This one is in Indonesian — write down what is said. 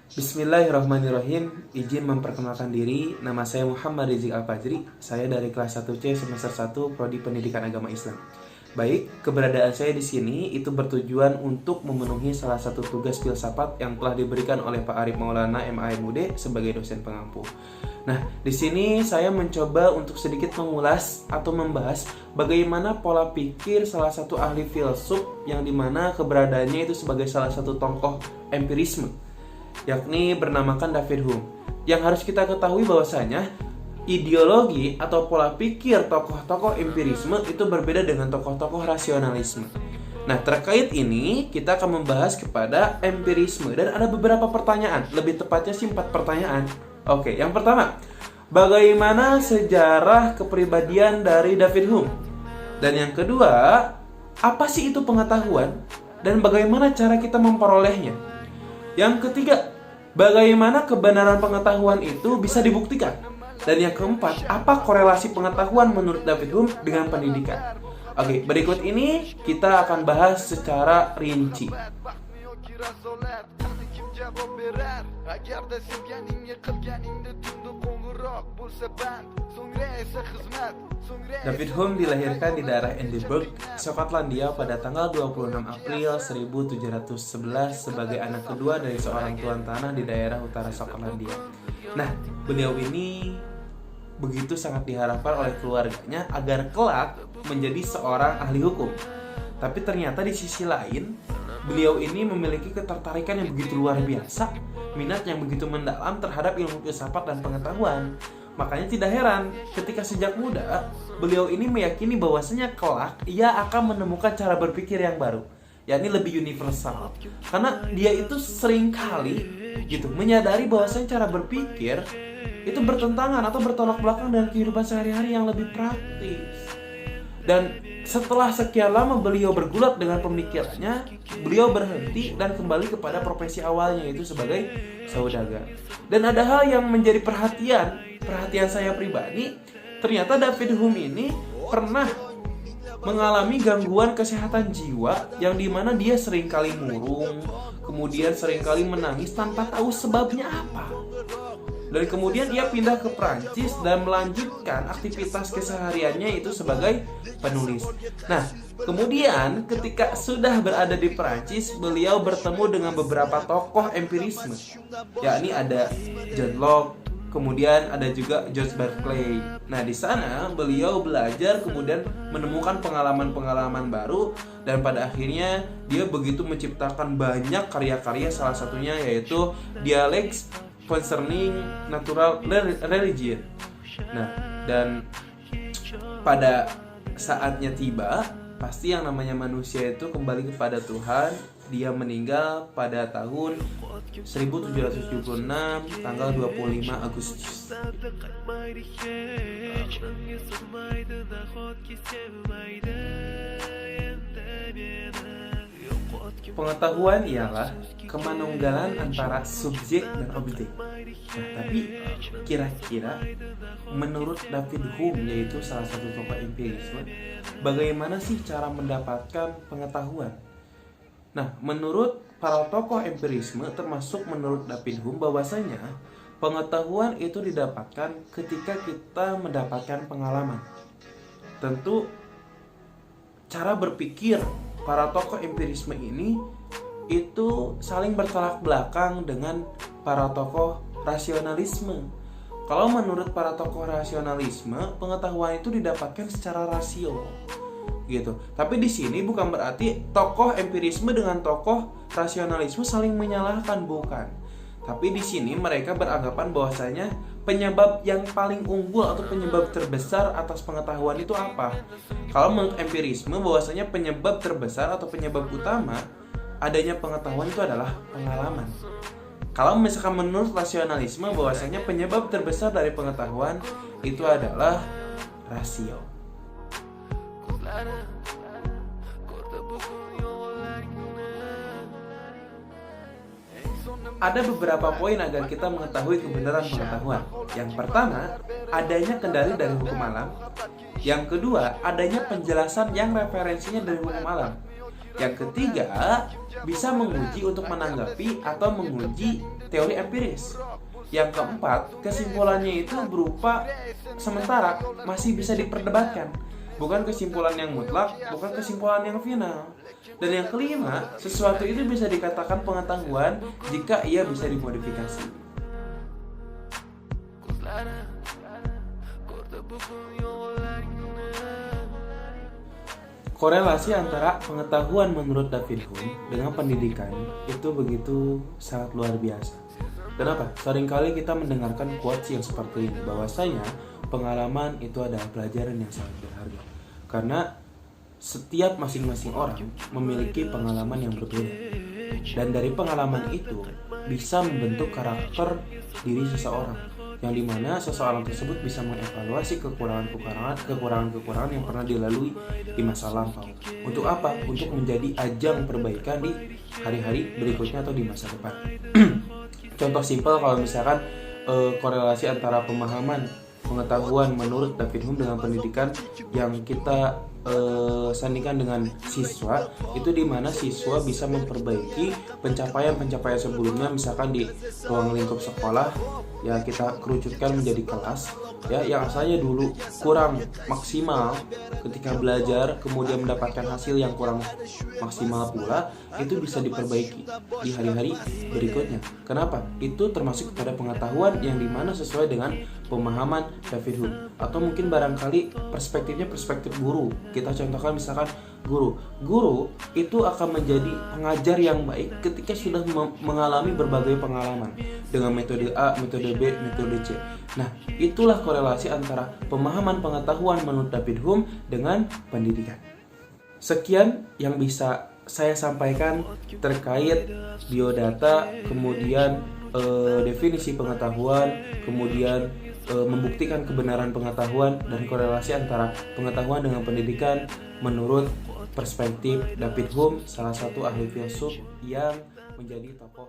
Bismillahirrahmanirrahim. Izin memperkenalkan diri. Nama saya Muhammad Rizik Al-Fajri. Saya dari kelas 1C semester 1 Prodi Pendidikan Agama Islam. Baik, keberadaan saya di sini itu bertujuan untuk memenuhi salah satu tugas filsafat yang telah diberikan oleh Pak Arif Maulana MAMUD sebagai dosen pengampu. Nah, di sini saya mencoba untuk sedikit mengulas atau membahas bagaimana pola pikir salah satu ahli filsuf yang dimana keberadaannya itu sebagai salah satu tokoh empirisme, yakni bernamakan David Hume. Yang harus kita ketahui bahwasanya ideologi atau pola pikir tokoh-tokoh empirisme itu berbeda dengan tokoh-tokoh rasionalisme. Nah, terkait ini kita akan membahas kepada empirisme dan ada beberapa pertanyaan, lebih tepatnya sih 4 pertanyaan. Oke, yang pertama, bagaimana sejarah kepribadian dari David Hume? Dan yang kedua, apa sih itu pengetahuan dan bagaimana cara kita memperolehnya? Yang ketiga, bagaimana kebenaran pengetahuan itu bisa dibuktikan? Dan yang keempat, apa korelasi pengetahuan menurut David Hume dengan pendidikan? Oke, berikut ini kita akan bahas secara rinci. David Hume dilahirkan di daerah Edinburgh, Skotlandia pada tanggal 26 April 1711 sebagai anak kedua dari seorang tuan tanah di daerah utara Skotlandia. Nah, beliau ini begitu sangat diharapkan oleh keluarganya agar kelak menjadi seorang ahli hukum. Tapi ternyata di sisi lain, beliau ini memiliki ketertarikan yang begitu luar biasa, minat yang begitu mendalam terhadap ilmu filsafat dan pengetahuan. Makanya tidak heran ketika sejak muda beliau ini meyakini bahwasanya kelak ia akan menemukan cara berpikir yang baru, yakni lebih universal. Karena dia itu seringkali gitu menyadari bahwasanya cara berpikir itu bertentangan atau bertolak belakang dengan kehidupan sehari-hari yang lebih praktis. Dan setelah sekian lama beliau bergulat dengan pemikirannya, beliau berhenti dan kembali kepada profesi awalnya, yaitu sebagai saudagar. Dan ada hal yang menjadi perhatian saya pribadi. Ternyata David Hume ini pernah mengalami gangguan kesehatan jiwa yang dimana dia seringkali murung, kemudian seringkali menangis tanpa tahu sebabnya apa. Dan kemudian ia pindah ke Prancis dan melanjutkan aktivitas kesehariannya itu sebagai penulis. Nah, kemudian ketika sudah berada di Prancis, beliau bertemu dengan beberapa tokoh empirisme, yakni ada John Locke, kemudian ada juga George Berkeley. Nah, di sana beliau belajar kemudian menemukan pengalaman-pengalaman baru dan pada akhirnya dia begitu menciptakan banyak karya-karya, salah satunya yaitu Dialectics Concerning Natural Religion. Nah, dan pada saatnya tiba, pasti yang namanya manusia itu kembali kepada Tuhan. Dia meninggal pada tahun 1776 tanggal 25 Agustus. Pengetahuan ialah kemanunggalan antara subjek dan objek. Nah, tapi kira-kira menurut David Hume, yaitu salah satu tokoh empirisme, bagaimana sih cara mendapatkan pengetahuan? Nah, menurut para tokoh empirisme, termasuk menurut David Hume, bahwasanya pengetahuan itu didapatkan ketika kita mendapatkan pengalaman. Tentu cara berpikir para tokoh empirisme ini itu saling bertolak belakang dengan para tokoh rasionalisme. Kalau menurut para tokoh rasionalisme, pengetahuan itu didapatkan secara rasio, gitu. Tapi di sini bukan berarti tokoh empirisme dengan tokoh rasionalisme saling menyalahkan, bukan. Tapi di sini mereka beranggapan bahwasanya penyebab yang paling unggul atau penyebab terbesar atas pengetahuan itu apa? Kalau menurut empirisme, bahwasanya penyebab terbesar atau penyebab utama adanya pengetahuan itu adalah pengalaman. Kalau misalkan menurut rasionalisme, bahwasanya penyebab terbesar dari pengetahuan itu adalah rasio. Ada beberapa poin agar kita mengetahui kebenaran pengetahuan. Yang pertama, adanya kendali dari hukum alam. Yang kedua, adanya penjelasan yang referensinya dari hukum alam. Yang ketiga, bisa menguji untuk menanggapi atau menguji teori empiris. Yang keempat, kesimpulannya itu berupa sementara, masih bisa diperdebatkan. Bukan kesimpulan yang mutlak, bukan kesimpulan yang final. Dan yang kelima, sesuatu itu bisa dikatakan pengetahuan jika ia bisa dimodifikasi. Korelasi antara pengetahuan menurut David Hume dengan pendidikan itu begitu sangat luar biasa. Kenapa? Seringkali kita mendengarkan quotes yang seperti ini, bahwasanya pengalaman itu adalah pelajaran yang sangat berharga. Karena setiap masing-masing orang memiliki pengalaman yang berbeda. Dan dari pengalaman itu bisa membentuk karakter diri seseorang, yang dimana seseorang tersebut bisa mengevaluasi kekurangan-kekurangan yang pernah dilalui di masa lampau. Untuk apa? Untuk menjadi ajang perbaikan di hari-hari berikutnya atau di masa depan. Contoh simpel kalau misalkan korelasi antara pengetahuan menurut David Hume dengan pendidikan yang kita sandingkan dengan siswa, itu dimana siswa bisa memperbaiki pencapaian-pencapaian sebelumnya. Misalkan di ruang lingkup sekolah, ya kita kerucutkan menjadi kelas, ya yang asalnya dulu kurang maksimal ketika belajar, kemudian mendapatkan hasil yang kurang maksimal pula, itu bisa diperbaiki di hari-hari berikutnya. Kenapa? Itu termasuk kepada pengetahuan yang dimana sesuai dengan pemahaman David Hume. Atau mungkin barangkali perspektifnya perspektif guru. Kita contohkan misalkan guru itu akan menjadi pengajar yang baik ketika sudah mengalami berbagai pengalaman dengan metode A, metode B, metode C. Nah, itulah korelasi antara pemahaman pengetahuan menurut David Hume dengan pendidikan. Sekian yang bisa saya sampaikan terkait biodata, kemudian definisi pengetahuan, kemudian membuktikan kebenaran pengetahuan, dan korelasi antara pengetahuan dengan pendidikan menurut perspektif David Hume, salah satu ahli filsuf yang menjadi tokoh